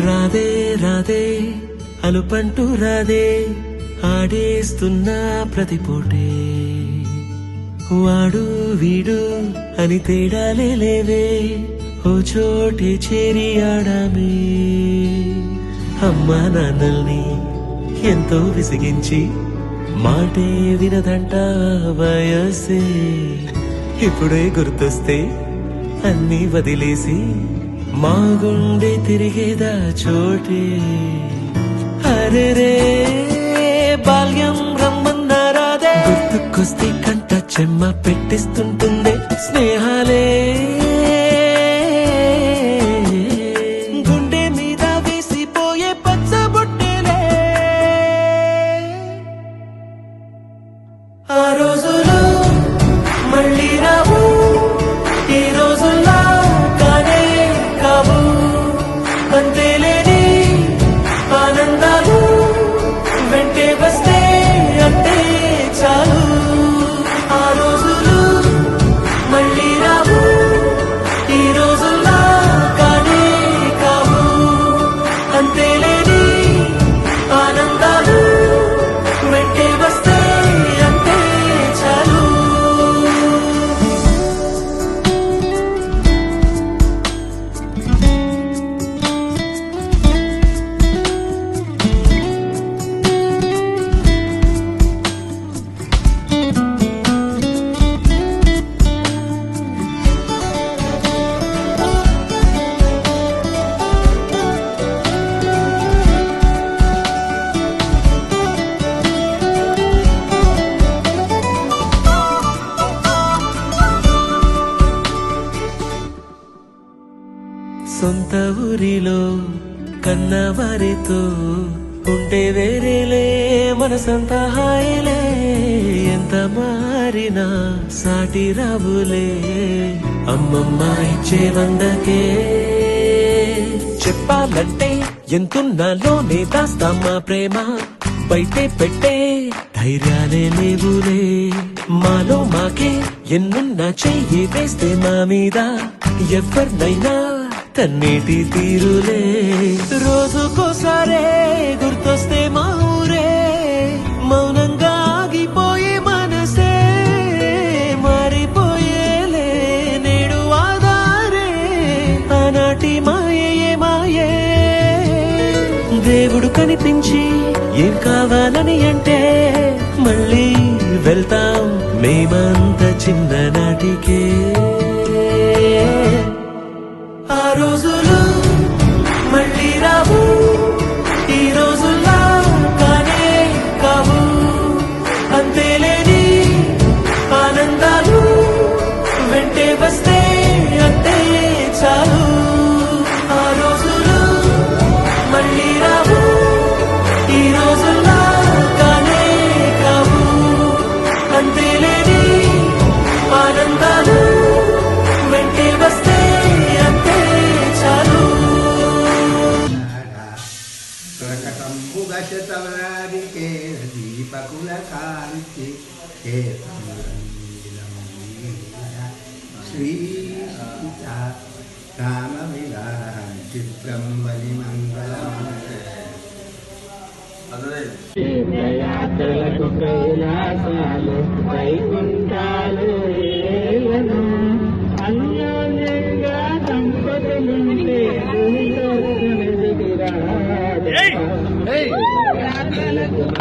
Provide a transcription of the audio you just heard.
రాధే రాధే అలుపంటూ రాధే ఆడేస్తున్నా ప్రతిపోటే వాడు వీడు అని తేడాలే లేవే ఓ చోటే చేరి ఆడామే అమ్మా నాన్నల్ని ఎంతో విసిగించి మాటే వినదంట వయసే ఇప్పుడే గుర్తొస్తే అన్నీ వదిలేసి మా గుండె తిరిగేదా చోటే అరే రే బాల్యం రమ్మన్నారాదే గుర్తుకొస్తే కంట చెమ్మ పెట్టిస్తుంటుందే స్నేహాలే గుండె మీద వేసిపోయే పచ్చబొట్టేలే ఆ రోజులు మళ్ళీ రావు ఈ రోజుల్లా కానే కావు అంతేలేని ఆనందాలు వెంటే వస్తే అంతే చాలు ఆ రోజులు మళ్ళీ రావు ఈ రోజుల్లా కానే కావు అంతేలేని ఆనందాలు వెంటే వస్తే అంతే చాలు సొంత ఊరిలో కన్నవారితో ఉంటే వేరేలే మనసంతా హాయిలే ఎంత మారినా సాటి రావులే అమ్మమ్మ ఇచ్చే వందకే చెప్పాలంటే ఎంతున్నాలోనే దాస్తామా ప్రేమ బయటే పెట్టే ధైర్యాలే లేవులే మాలో మాకే ఎన్నున్నా చెయ్యి వేస్తే మా మీద ఎవరినైనా తన్నేటి తీరులే రోజుకోసారే గుర్తొస్తే మా ఊరే మౌనంగా ఆగిపోయే మనసే మారిపోయేలే నేడు ఆధారే ఆనాటి మాయే మాయే దేవుడు కనిపించి ఏం కావాలని అంటే మళ్ళీ వెళ్తాం మేమంత చిన్ననాటికే ఆ రోజులు మళ్ళీ రావు ఈ రోజుల్లా కానే కావు అంతేలేని ఆనందాలు వెంటే వస్తే అంతే చాలు ఆ రోజులు మళ్ళీ రావు ఈ రోజుల్లా కానే కావు అంతేలేని ఆనందాలు వెంటే వస్తే ప్రకటంబుగశతవారికే దీపకుల కాంతి శ్రీ రామ విలాసం చిత్రం బలి మంగళం యాత్రలకు కైలాసాలు వైకుంఠాలు ఏలను అన్యోన్యంగా దంపతులుంటే భూమిలో Hey!